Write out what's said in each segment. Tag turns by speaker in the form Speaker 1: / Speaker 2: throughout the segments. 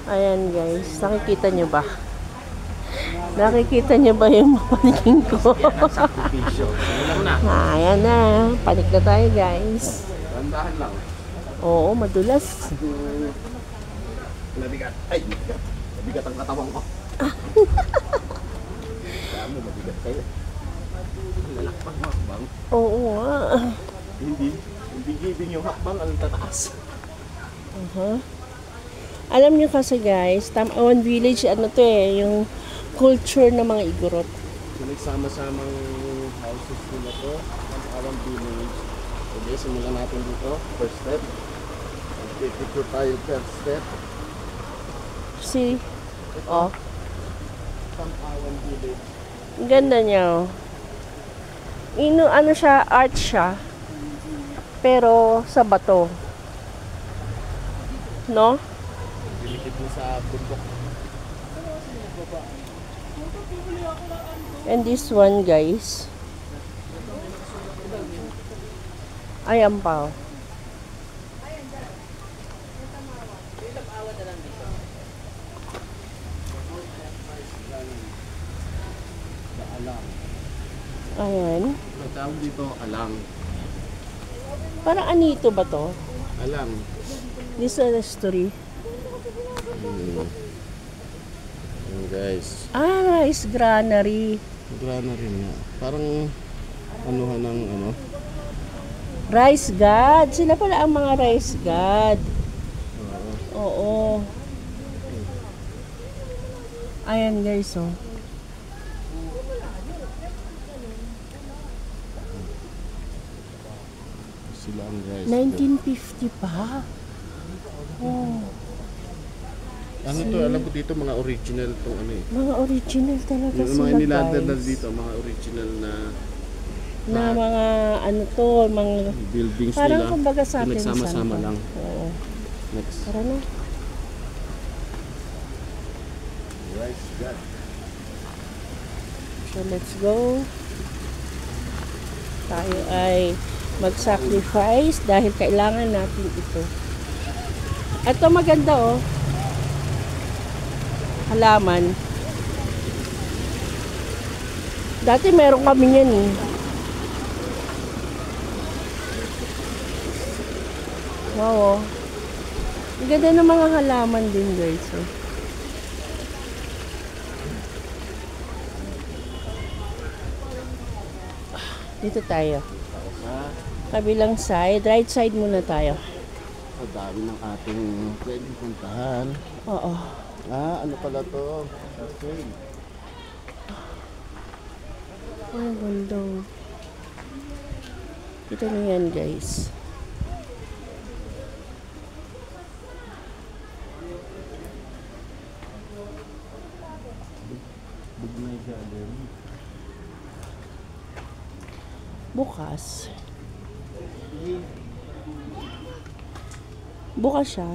Speaker 1: Ayan guys, nakikita nyo ba? Nakikita nyo ba yung mapanigin ko? Ayan na, panik na tayo guys.
Speaker 2: Tandahan lang.
Speaker 1: Oo, madulas.
Speaker 2: Mabigat. Ay, mabigat ang katawan ko. Kaya mo, mabigat kayo. Lalakpag mo hakbang.
Speaker 1: Oo nga.
Speaker 2: Hindi giving yung hakbang, ang tataas.
Speaker 1: Alam nyo kasi guys, Tamawan Village, ano to eh, yung culture ng mga Igorot.
Speaker 2: So, nagsama-samang houses nila to. Tamawan Village. Okay, simulan natin dito. First step. Picture tayo first step.
Speaker 1: See? Oh.
Speaker 2: Tamawan Village.
Speaker 1: Ang ganda niya oh. Ano siya, art siya. Pero sa bato. No?
Speaker 2: Dilikit mo sa bundok.
Speaker 1: And this one guys. Ayan pa oh. Ayan.
Speaker 2: Ang tawag dito, alang.
Speaker 1: Parang anito ba to?
Speaker 2: Alang.
Speaker 1: This is a story.
Speaker 2: Ayan guys.
Speaker 1: Ah, rice granary.
Speaker 2: Grana rin nga. Parang anuhan ng ano.
Speaker 1: Rice god. Sila pala ang mga rice god. Oo. Ayan guys oh.
Speaker 2: Sila ang guys.
Speaker 1: 1950 pa. Oh.
Speaker 2: Ano to? Alam ko dito mga original tong ano eh.
Speaker 1: Mga original talaga
Speaker 2: Yung
Speaker 1: sila
Speaker 2: mga nilander na
Speaker 1: guys.
Speaker 2: dito, mga original na
Speaker 1: Na mga ano to, mga
Speaker 2: buildings
Speaker 1: parang
Speaker 2: nila.
Speaker 1: kumbaga sa atin.
Speaker 2: Nagsama-sama lang.
Speaker 1: Oo.
Speaker 2: Next.
Speaker 1: Tara na.
Speaker 2: Rice God.
Speaker 1: So let's go. Tayo ay mag-sacrifice dahil kailangan natin ito. Ito maganda oh. Halaman. Dati meron kami yan eh. Wow oh. Ang ganda ng mga halaman din guys oh. Dito tayo. Kabilang side. Right side muna tayo.
Speaker 2: Sa dami ng ating pwedeng puntahan.
Speaker 1: Oo.
Speaker 2: Ah, ano pala to? Okay.
Speaker 1: Ay, ganda. Ito na yan guys.
Speaker 2: Bugnay Gallery.
Speaker 1: Bukas. Bukas siya.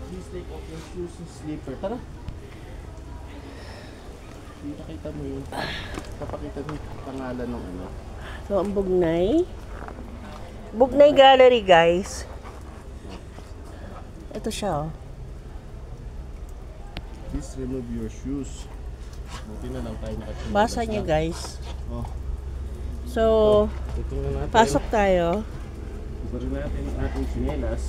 Speaker 2: Please take off your shoes and slipper. Tara. Nakita mo yun. Papakita mo yung pangalan ng ano.
Speaker 1: So, ang Bugnay. Bugnay Gallery, guys. Ito siya, oh.
Speaker 2: Please remove your shoes. Buti na lang tayo nakachinelas.
Speaker 1: Basa niya, guys.
Speaker 2: Oh.
Speaker 1: So,
Speaker 2: Tingnan natin.
Speaker 1: pasok tayo.
Speaker 2: Ibarin natin ang ating chinelas.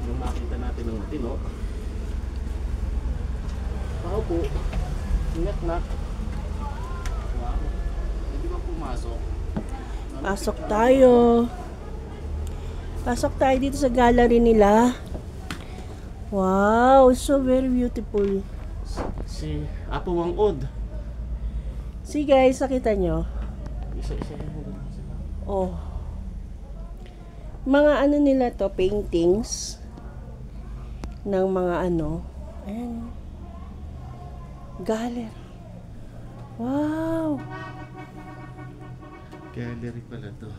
Speaker 2: Nung makita natin ng matino. Paupo. Knock-knock. Wow. Hindi ba pumasok?
Speaker 1: Pasok tayo. Pasok tayo dito sa gallery nila. Wow, so very beautiful.
Speaker 2: Si Apo Wang Od.
Speaker 1: See guys, nakita nyo?
Speaker 2: Isa-isa yung mga sila.
Speaker 1: Oh. Mga ano nila to, paintings ng mga ano. Ayan. Gallery. Wow.
Speaker 2: Gallery pala to.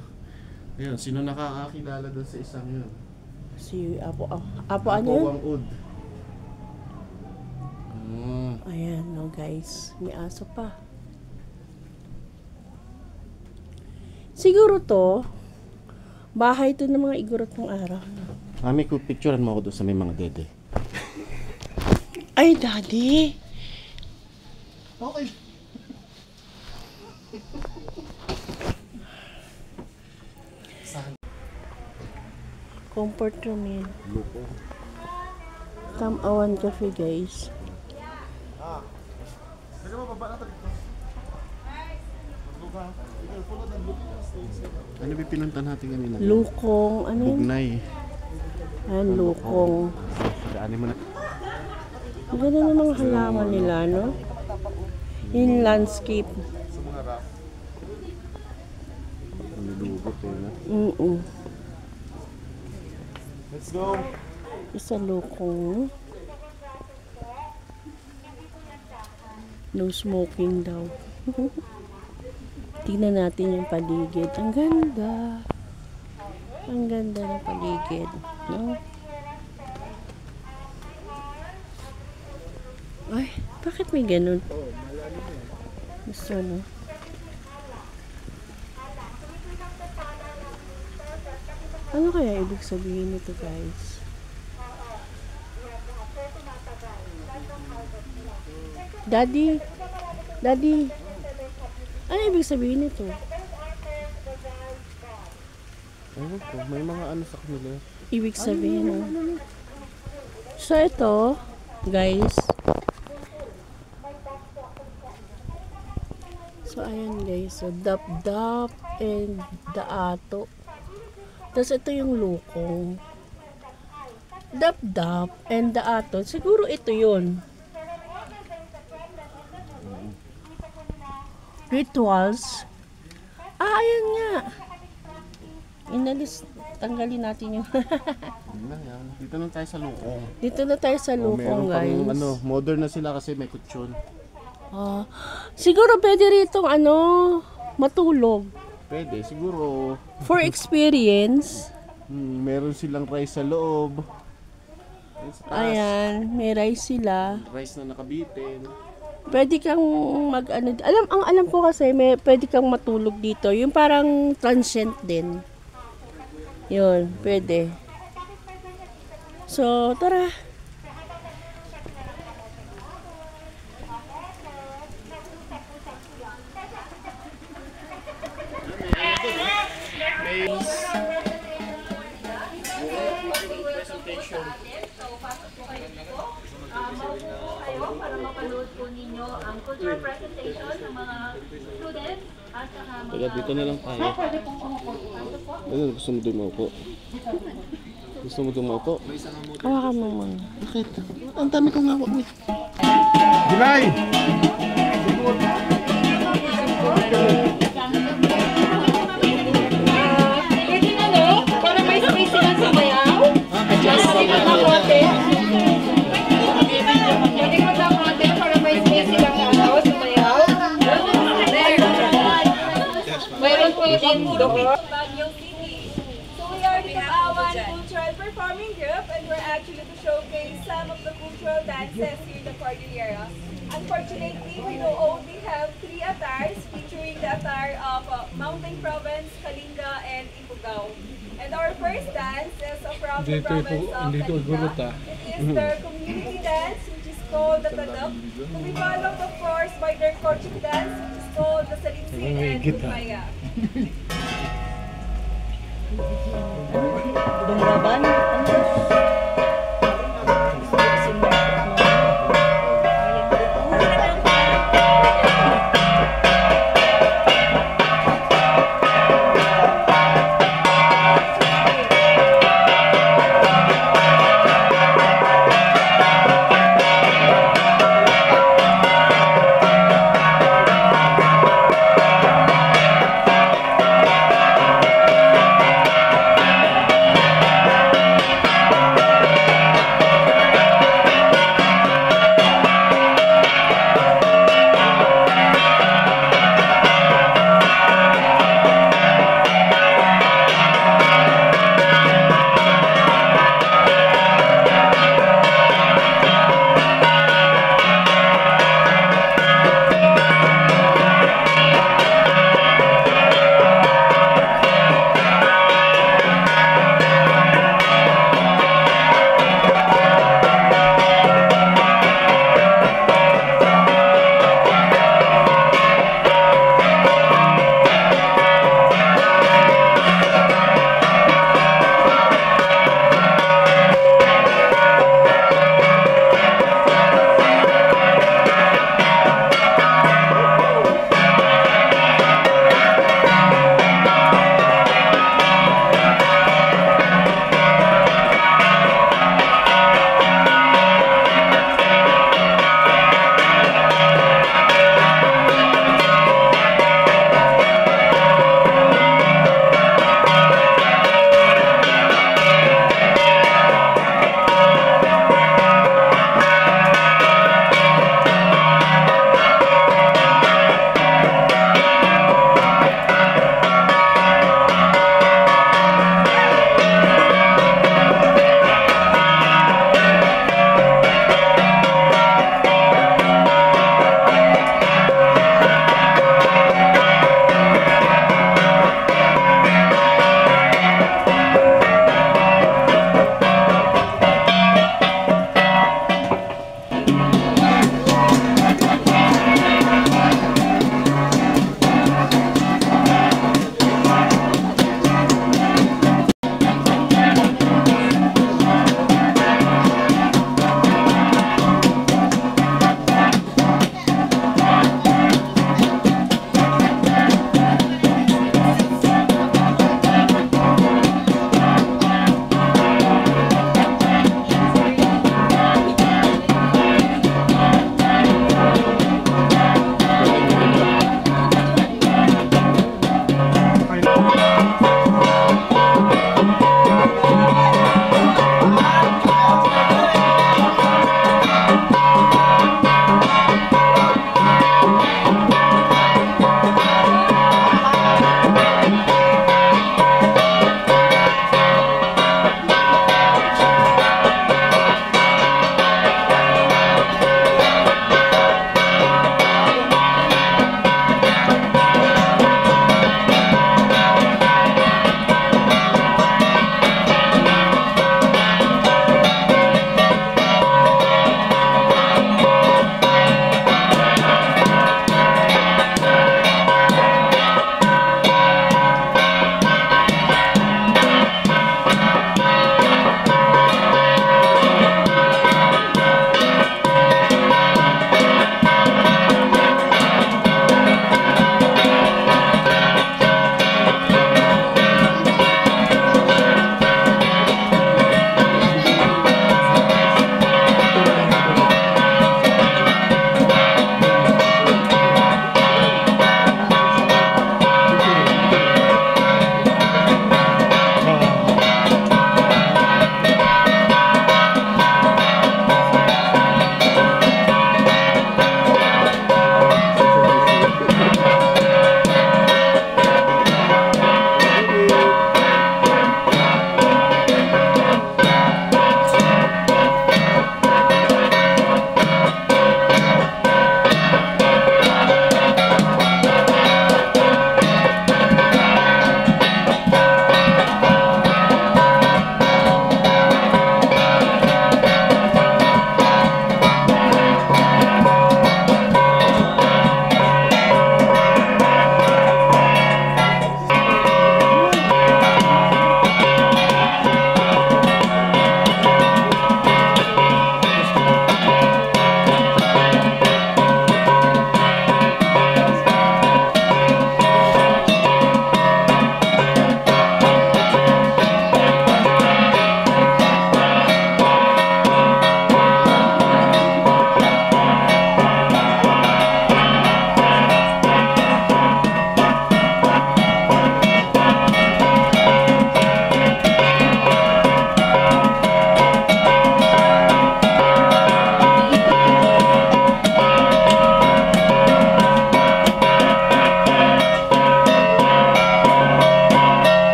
Speaker 2: Ayun, sino nakakakilala doon sa isang yun?
Speaker 1: Si Apo
Speaker 2: Apo
Speaker 1: ano yun?
Speaker 2: Wang Od.
Speaker 1: Ayan, no guys. May aso pa. Siguro to, bahay to ng mga igorot ng araw.
Speaker 2: Mami, ko picturean mo ako doon sa may mga dede.
Speaker 1: Ay, Daddy.
Speaker 2: Okay.
Speaker 1: Comfort room yan.
Speaker 2: Loko.
Speaker 1: Tamawan Cafe, guys.
Speaker 2: Ano ba pinunta natin kanina?
Speaker 1: Lukong, ano yun?
Speaker 2: Bugnay.
Speaker 1: Ayan, lukong.
Speaker 2: Daanin mo na.
Speaker 1: Ang ganda ng mga halaman nila, no? Yung landscape.
Speaker 2: Sa mga rock. Nilugot eh, no? Let's go!
Speaker 1: Isa lukong. No smoking daw. Tingnan natin yung paligid. Ang ganda. Ang ganda ng paligid. No? Ay, bakit may ganun? Gusto, no? Ano kaya ibig sabihin nito, guys? Daddy? Daddy? Ano ibig sabihin nito?
Speaker 2: Ewan ko, may mga ano sa kanila.
Speaker 1: Ibig sabihin, no? So, ito, guys. So, ayan, guys. So, Dap-Dap and Daato. Tapos, ito yung lukong. Dap-Dap and Daato. Siguro ito yun. Rituals. Ah, ayan nga. Inalis, tanggalin natin yung...
Speaker 2: Dito na tayo sa lukong.
Speaker 1: Dito na tayo sa lukong,
Speaker 2: meron
Speaker 1: guys.
Speaker 2: pang ano, modern na sila kasi may kutsyon.
Speaker 1: Ah, siguro pwede rito matulog.
Speaker 2: Pwede, siguro.
Speaker 1: For experience.
Speaker 2: Meron silang rice sa loob. Sa taas,
Speaker 1: Ayan, may rice sila.
Speaker 2: rice na nakabitin.
Speaker 1: Pwede kang alam ko kasi pwede kang matulog dito. Yung parang transient din. Yun, pwede. So, tara.
Speaker 3: Para mapanood po ninyo ang cultural presentation ng mga students at saka mga...
Speaker 2: Kaya dito na lang tayo. Ano, gusto mo doon maupo? Gusto mo doon maupo?
Speaker 1: Hawakan mo muna.
Speaker 2: Bakit? Ang dami kong hawak mo. Gulay!
Speaker 3: Pwede na, no? Para may space silang sumayaw. Adjust na konti. Pwede ko na konti para may space silang sumayaw. Mayroon po din doon.
Speaker 4: So we are the Tamawan Cultural Performing Group and we're actually to showcase some of the cultural dances here in the Cordillera. Unfortunately, we do only have 3 attires featuring the attire of Mountain Province, Kalinga, and Ifugao. And our first dance is from the province of Kalinga. It is their community dance which is called the Tadak, to be followed of course by their courtship dance which is called the Salitsin and Kupaya.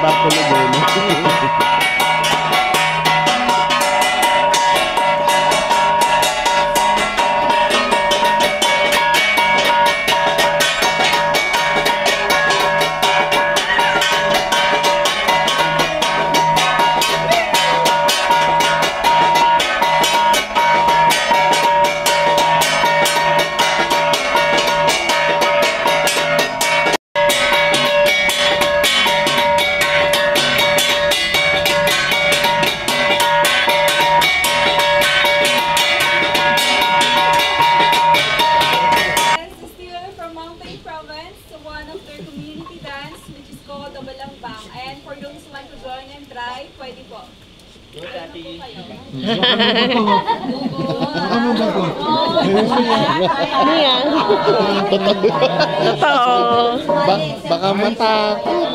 Speaker 2: nagpapakulo din.
Speaker 4: One of their community dance which is called the Balambang. And for those who want to join and try, pwede po.
Speaker 1: Ano yan? Totoo.
Speaker 2: Baka matakot.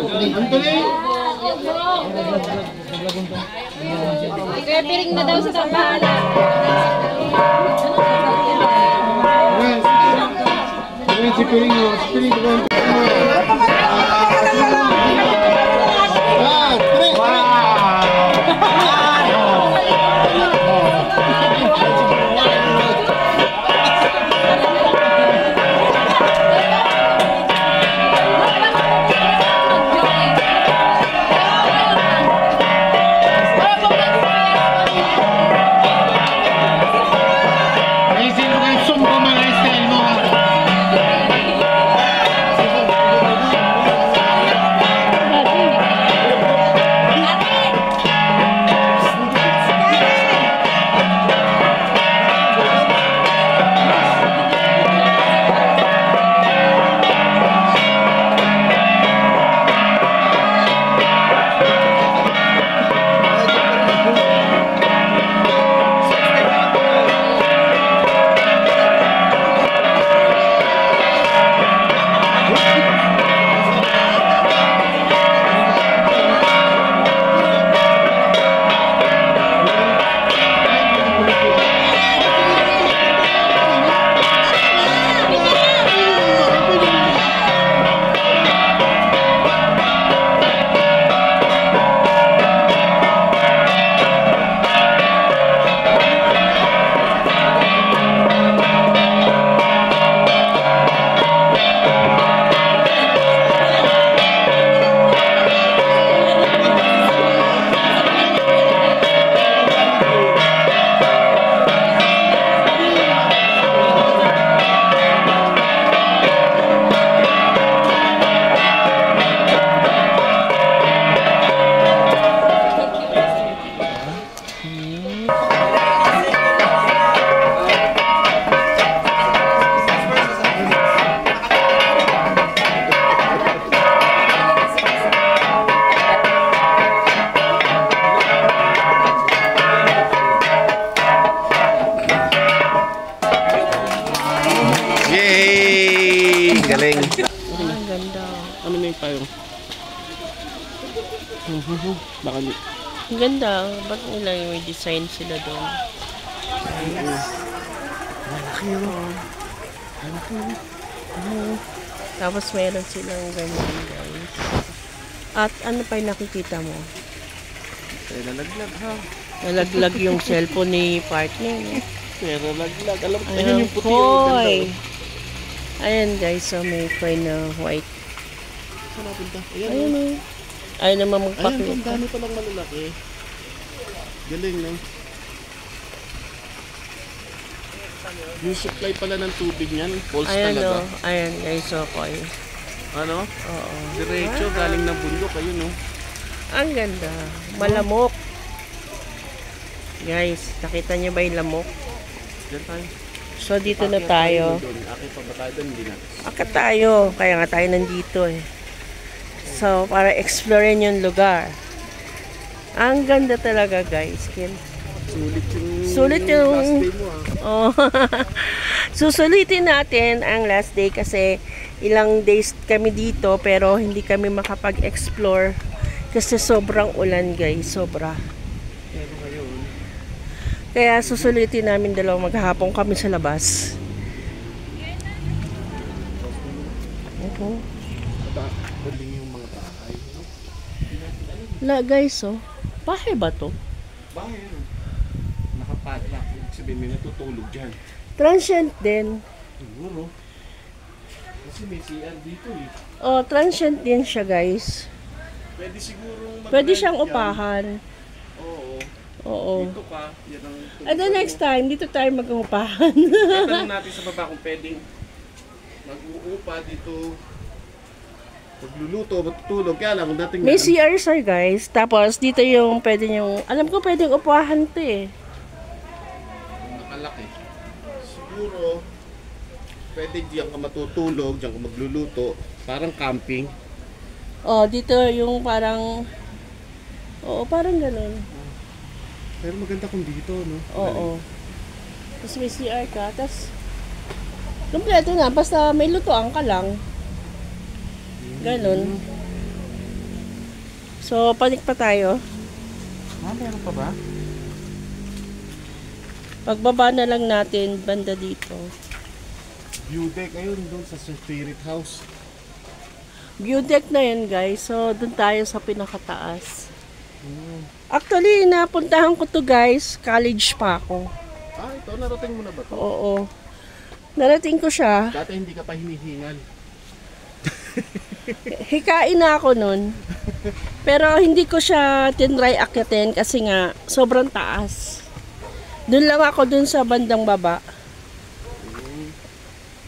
Speaker 4: Kaya piring na daw sa tambahala.
Speaker 2: Galing.
Speaker 1: Ang ganda.
Speaker 2: Ano na yung payong? Baka di.
Speaker 1: Ang ganda. Ba't nila yung design sila doon?
Speaker 2: Malaki yun.
Speaker 1: Tapos meron silang ganyan, guys. At ano pa yung nakikita mo?
Speaker 2: Nalaglag ha.
Speaker 1: Nalaglag yung cellphone ni partner. No?
Speaker 2: Pero nalaglag. Alam ko
Speaker 1: Ayan,
Speaker 2: yung puti.
Speaker 1: koy. Ayan guys, so may coin na white.
Speaker 2: Saan napunta? Ayan.
Speaker 1: Ayan o. Ayaw naman
Speaker 2: Ayan, ang
Speaker 1: magpakita.
Speaker 2: dami palang malalaki. Galing, no? Yung supply pala ng tubig niyan, false
Speaker 1: Ayan
Speaker 2: talaga.
Speaker 1: o. Ayan guys, so koy.
Speaker 2: Ano?
Speaker 1: Oo.
Speaker 2: Diretso, galing ng bundok. Ayun, no?
Speaker 1: Ang ganda. Malamok. Guys, nakita niyo ba yung lamok?
Speaker 2: Diyan tayo.
Speaker 1: So dito na tayo.
Speaker 2: Akit pa ba tayo doon? Hindi na.
Speaker 1: Akit tayo. Kaya nga tayo nandito eh. So, para explorein yung lugar. Ang ganda talaga guys. Sulit yung
Speaker 2: last day mo,
Speaker 1: Oh. Susulitin natin ang last day kasi ilang days kami dito pero hindi kami makapag-explore kasi sobrang ulan guys. Sobra.
Speaker 2: Pero ngayon,
Speaker 1: Kaya susulitin namin dalawang maghapon kami sa labas.
Speaker 2: galing yung mga bahay. No?
Speaker 1: Guys, oh. Bahay ba to?
Speaker 2: Bahay ano? Nakapadlock. Ibig sabihin may natutulog dyan.
Speaker 1: Transient din.
Speaker 2: Siguro. Kasi may CR dito eh.
Speaker 1: Oh, transient din siya, guys.
Speaker 2: Pwede siguro
Speaker 1: Pwede siyang upahan.
Speaker 2: Oo.
Speaker 1: Oo.
Speaker 2: Dito ka. Yan ang
Speaker 1: And the next time, dito tayo mag-upahan.
Speaker 2: Tatanong natin sa baba kung pwedeng mag-uupa dito. Magluluto, matutulog. Kaya lang, kung dating
Speaker 1: May CR, sir, guys. Tapos, dito yung pwede yung... Alam ko pwedeng upahan to eh.
Speaker 2: nakalaki. Siguro, pwede diyan ka matutulog, diyan ka magluluto. Parang camping.
Speaker 1: Oh, dito yung parang... Oo, parang ganun.
Speaker 2: Pero maganda kung dito, no?
Speaker 1: Oo. Tapos may CR ka. Tapos, kompleto na. Basta may lutoan ka lang. Ganun. So, panik pa tayo.
Speaker 2: Meron pa ba?
Speaker 1: Pagbaba na lang natin banda dito.
Speaker 2: View deck, ayun, doon sa Spirit House.
Speaker 1: View deck na yun, guys. So, dun tayo sa pinakataas. Actually, napuntahan ko to, guys. College pa ako.
Speaker 2: Ah, ito, narating mo na ba ito?
Speaker 1: Oo. Narating ko siya.
Speaker 2: Dati hindi ka pa hinihingal.
Speaker 1: Hikain na ako nun. Pero hindi ko siya tinry akyatin kasi nga sobrang taas. Doon lang ako dun sa bandang baba.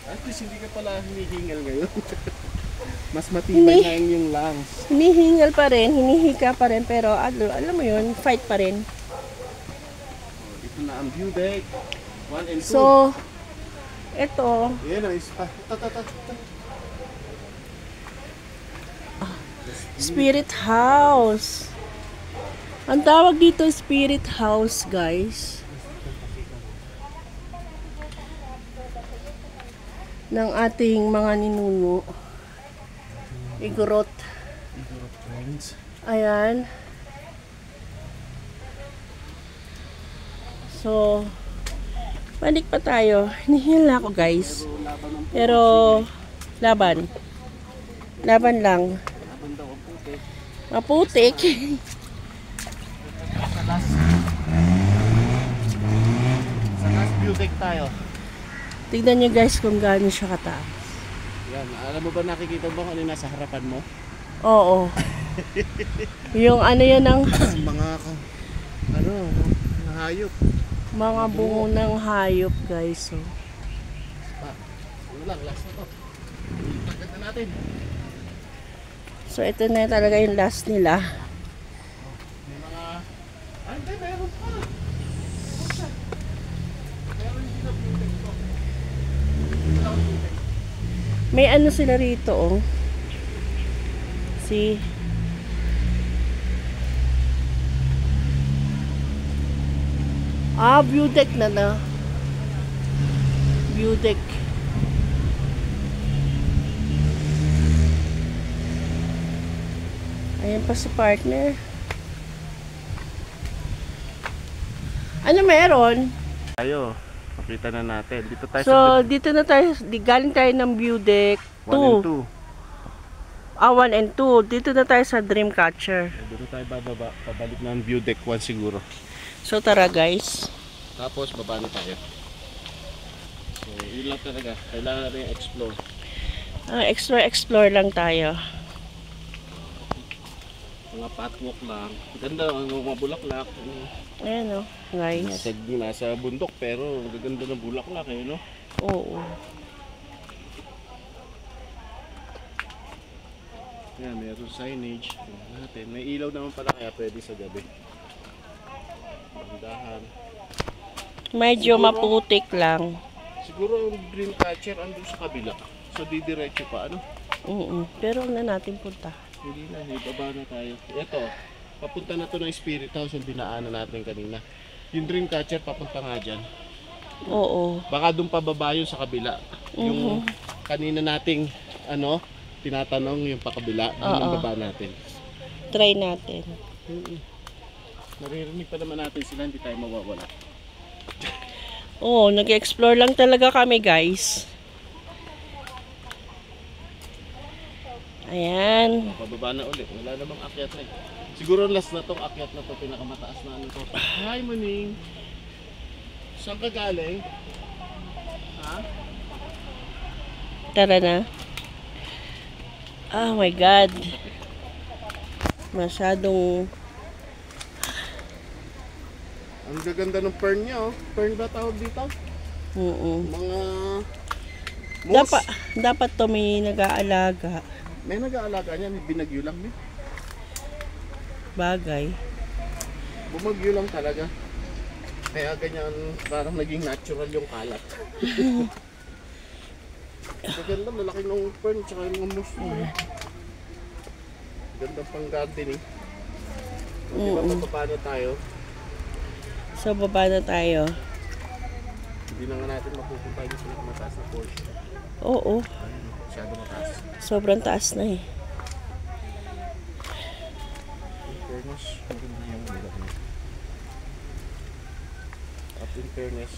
Speaker 2: At least hindi ka pala hinihingal ngayon. Mas matibay na yung lungs.
Speaker 1: Hinihingal pa rin, hinihika pa rin, pero alam mo yun, fight pa rin.
Speaker 2: Ito na ang view deck. 1 and 2.
Speaker 1: So, eto,
Speaker 2: Yan ang ispa. Ito.
Speaker 1: Spirit House. Ang tawag dito Spirit House, guys. Ng ating mga ninuno. Igorot.
Speaker 2: Friends.
Speaker 1: Ayan. So, panik pa tayo. Hinihil na ako, guys. Pero, laban. Laban lang.
Speaker 2: Laban daw ang puti.
Speaker 1: Maputik.
Speaker 2: Sa last view deck tayo.
Speaker 1: Tignan nyo, guys, kung gaano siya kataas.
Speaker 2: Yan, alam mo ba nakikita mo kung ano yung nasa harapan mo?
Speaker 1: Oo. Yung ano yan ng
Speaker 2: Mga hayop.
Speaker 1: mga bungo ng hayop, guys. So,
Speaker 2: Ano lang, last na to. Tagat na natin.
Speaker 1: so ito na talaga yung last nila.
Speaker 2: May mga... Ay, hindi, meron pa. Meron din na view deck to.
Speaker 1: May ano sila rito, oh. See? Ah, view deck na. View deck. Ayan pa si partner. Ano meron?
Speaker 2: Tayo, makita na natin. Dito tayo
Speaker 1: So, dito na tayo, galing tayo ng view deck
Speaker 2: 1 and
Speaker 1: 2.
Speaker 2: 2.
Speaker 1: 1 and 2. Dito na tayo sa Dreamcatcher.
Speaker 2: Dito tayo bababa. Pabalik na ang view deck 1 siguro.
Speaker 1: So, tara, guys.
Speaker 2: Tapos baba na tayo. So, yun lang talaga. Kailangan natin explore.
Speaker 1: Explore lang tayo.
Speaker 2: Mga patwalk lang. Ganda, mga bulaklak.
Speaker 1: Ayan, oh, guys.
Speaker 2: Nasa bundok pero gaganda ng bulaklak eh, no?
Speaker 1: Oo.
Speaker 2: Yan, meron signage. Tingnan natin. May ilaw naman pala kaya pwede sa gabi. Bandahan.
Speaker 1: Medyo maputik lang.
Speaker 2: Siguro yung Dreamcatcher andun sa kabila. So didiretso pa, ano?
Speaker 1: Pero na natin punta.
Speaker 2: Hindi na, baba na tayo. Ito, papunta na to ng Spirit House yung dinaanan natin kanina. Yung Dreamcatcher papunta nga dyan.
Speaker 1: Oo.
Speaker 2: Baka doon pababa yun sa kabila. Yung kanina nating tinatanong yung pakabila, doon ang baba natin.
Speaker 1: Try natin.
Speaker 2: Naririnig pa naman natin sila, hindi tayo mawawala.
Speaker 1: Oo, nag-explore lang talaga kami, guys. Ayan.
Speaker 2: Pababa na ulit, wala namang akyat na eh. Siguro last na tong akyat na to, pinakamataas na ano to. Hi, Maning. Saan ka galing? Ha?
Speaker 1: Tara na. Oh my God. Masyadong...
Speaker 2: Ang gaganda ng fern niya, oh. Fern ba tawag dito? Mga... moss.
Speaker 1: Dapat to may nag-aalaga.
Speaker 2: May nag-aalaga niya, may binagyo lang niya.
Speaker 1: Bagay.
Speaker 2: Bumagyo lang talaga. Kaya ganyan, parang naging natural yung kalat. Maganda, lalaki ng fern, tsaka yung mga moss. Ganda pang gardening. Di ba papapa na tayo?
Speaker 1: So, baba na tayo.
Speaker 2: Hindi na nga natin mapupunta yung pinakamataas na portion.
Speaker 1: Oo.
Speaker 2: Masyado mataas.
Speaker 1: Sobrang taas na eh.
Speaker 2: In fairness, maganda yung lugar niya. At in fairness,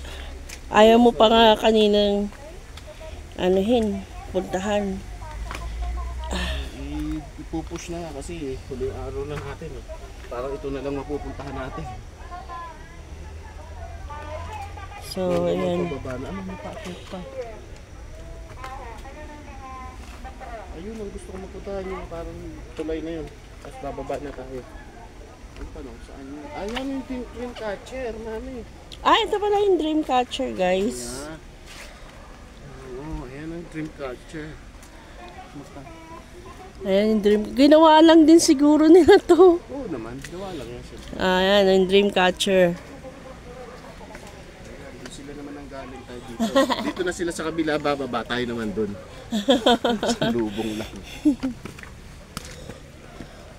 Speaker 1: Ayaw mo pa nga kaninang puntahan.
Speaker 2: ipupush na nga kasi huling araw na natin. Parang ito na lang mapupuntahan natin.
Speaker 1: So, ayan.
Speaker 2: Pababa na. Ano, may paakyat pa. Ayun ang gusto ko mapuntahan yung parang tulay na yun. Tapos bababa na tayo. Ano pa no? Saan yun? Ayan yung dream catcher, mami.
Speaker 1: Ito pala yung dream catcher, guys.
Speaker 2: Ayan. Oo, ayan ang dream catcher.
Speaker 1: Ayan yung dream. Ginawa lang din siguro nila to.
Speaker 2: Oo naman, gawa lang yan sila.
Speaker 1: Ayan, yung dream catcher.
Speaker 2: Doon sila naman ang galing tayo dito. Dito na sila sa kabila, bababa tayo naman doon. Sa lubong lang.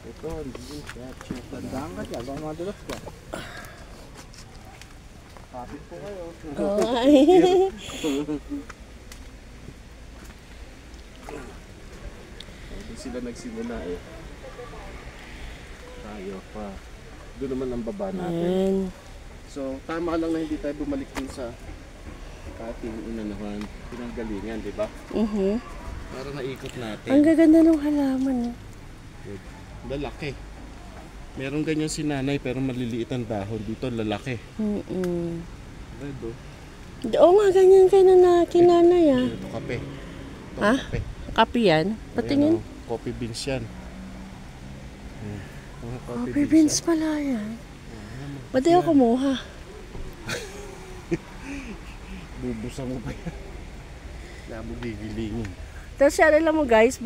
Speaker 2: Ito, dream catcher. Tandaan ka dyan, baka madulas ka. Kapit po kayo.
Speaker 1: Ay.
Speaker 2: Doon sila nagsimula eh. Tayo pa. Doon naman ang baba natin.
Speaker 1: Ayan.
Speaker 2: So, tama lang na hindi tayo bumalik dun sa ating inanahan, pinanggalingan, di ba? Para naikot natin.
Speaker 1: Ang gaganda ng halaman.
Speaker 2: Lalaki. Meron ganyan si nanay pero maliliit ang dahon. Dito lalaki. Red oh.
Speaker 1: Oo nga, ganyan kayo na kinanay ah.
Speaker 2: Ito kape. Ito
Speaker 1: Ha?
Speaker 2: kape.
Speaker 1: Kape yan? Patingin.
Speaker 2: Ayan, oh. Coffee beans yan. Mga
Speaker 1: Coffee beans pala yan. Ba't ayaw kumuha?
Speaker 2: Bubusan mo pa yan. Kaya mo gigilingin.
Speaker 1: Tapos alam mo guys,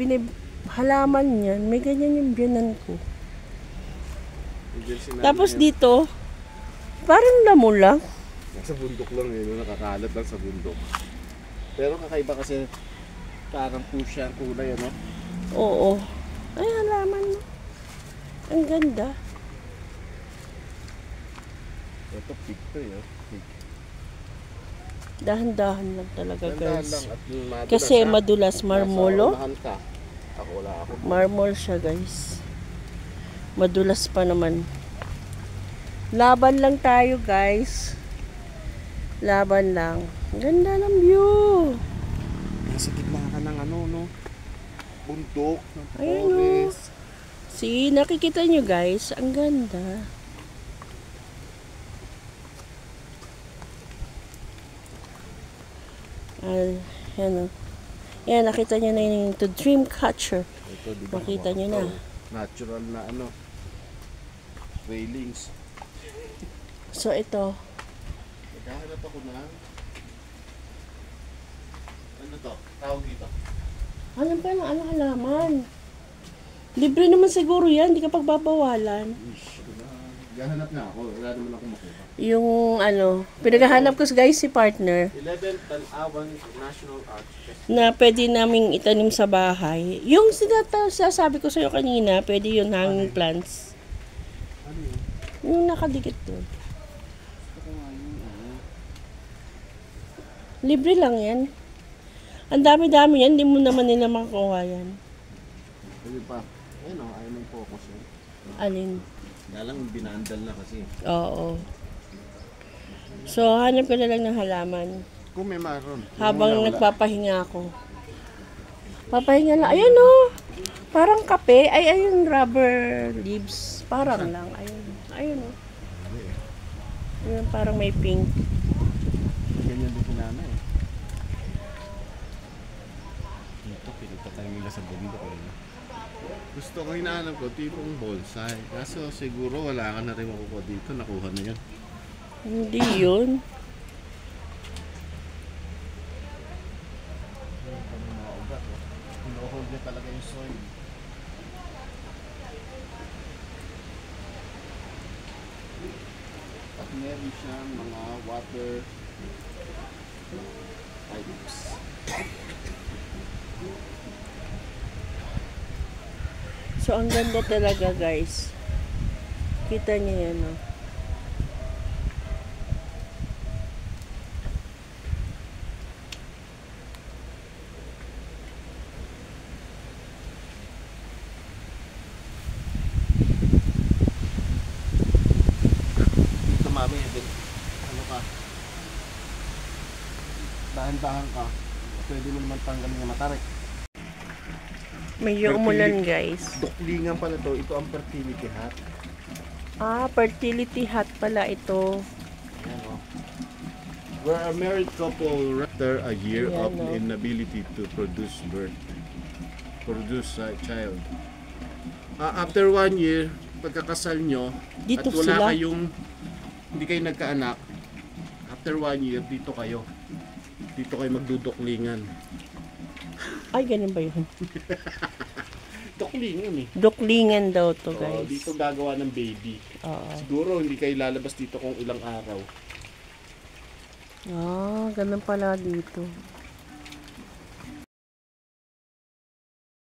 Speaker 1: halaman yan. May ganyan yung biyanan ko. Tapos dito, parang damo lang.
Speaker 2: Nasa bundok lang yun, nakakalat lang sa bundok. Pero kakaiba kasi parang pusya ang kulay, ano?
Speaker 1: Oo. Ay, halaman mo. Ang ganda.
Speaker 2: Ito pig to eh, pig.
Speaker 1: Dahan-dahan lang talaga
Speaker 2: Gandaan
Speaker 1: guys.
Speaker 2: lang at madulas,
Speaker 1: Kasi
Speaker 2: ha?
Speaker 1: madulas, marmolo.
Speaker 2: Nasa unahan ka. Ako wala ako.
Speaker 1: Marmol siya guys. Madulas pa naman. Laban lang tayo guys. Laban lang. Ganda ng view.
Speaker 2: Nasa gitna ka ng ano, no? Bundok, ng
Speaker 1: Ayun, oh.
Speaker 2: forest.
Speaker 1: See, nakikita nyo guys. Ang ganda. Yan o. Yan, nakita nyo na yung to dream catcher.
Speaker 2: Ito, di ba?
Speaker 1: Makita nyo na.
Speaker 2: Natural na ano. Railings.
Speaker 1: So, ito.
Speaker 2: Naghahanap ako na. Ano to? Tawag dito.
Speaker 1: Alam pa lang, ano halaman. Libre naman siguro yan. Hindi ka pagbabawalan.
Speaker 2: Naghahanap na ako. Wala naman ako makuha.
Speaker 1: Yung ano, pinaghahanap ko guys si partner
Speaker 2: 11th Tanawan National Art Festival.
Speaker 1: na pwede naming itanim sa bahay. Yung sasabi ko sa'yo kanina, pwede yung hanging plants.
Speaker 2: Ano yun?
Speaker 1: Yung nakadikit doon.
Speaker 2: Gusto ko nga yun.
Speaker 1: Libre lang yan. Ang dami-dami yan, hindi mo naman nila makuha yan.
Speaker 2: Ayun pa. Ayun o, ayaw mong focus yun.
Speaker 1: Alin?
Speaker 2: Dalang binandal na kasi.
Speaker 1: Oo. So, hanap ko na lang ng halaman.
Speaker 2: Kung may maroon.
Speaker 1: Habang nagpapahinga ako. Papahinga lang. Ayan o! Parang kape. Ay, ayun, rubber leaves. Parang lang. Ayun. Ayun oh. Ayun, parang may pink.
Speaker 2: Ganyan din sinana eh. Dito, pinita tayo nila sa bundok eh. Gusto ko hinahanap ko, tipong bonsai. Kaso siguro wala ka na rin makukuha dito. Nakuha na yan.
Speaker 1: Hindi yun.
Speaker 2: Mga ugat oh. Pinuhold niya talaga yung soil. At meron siyang mga water pipes.
Speaker 1: So, ang ganda talaga, guys. Kita niyo yan, oh.
Speaker 2: Dito mami, ano ka? Dahan-dahan ka. Pwede mo naman tanggalin yung matarik.
Speaker 1: Medyo umulan, guys.
Speaker 2: Duklingan pala to. Ito ang fertility hat.
Speaker 1: Ah, fertility hat pala ito.
Speaker 2: Ayan o. We're a married couple after a year
Speaker 1: Ayan,
Speaker 2: of
Speaker 1: oh.
Speaker 2: inability to produce a child. After 1 year, pagkakasal nyo,
Speaker 1: Dito
Speaker 2: at wala
Speaker 1: sila.
Speaker 2: kayong, hindi kayo nagkaanak, after 1 year, dito kayo. Dito kayo magduduklingan.
Speaker 1: Ay, ganun ba yun?
Speaker 2: Duklingan eh.
Speaker 1: Duklingan daw to,
Speaker 2: Oo,
Speaker 1: guys.
Speaker 2: dito gagawa ng baby.
Speaker 1: Oo.
Speaker 2: Siguro hindi kayo lalabas dito kung ilang araw.
Speaker 1: Ah, ganun pala dito.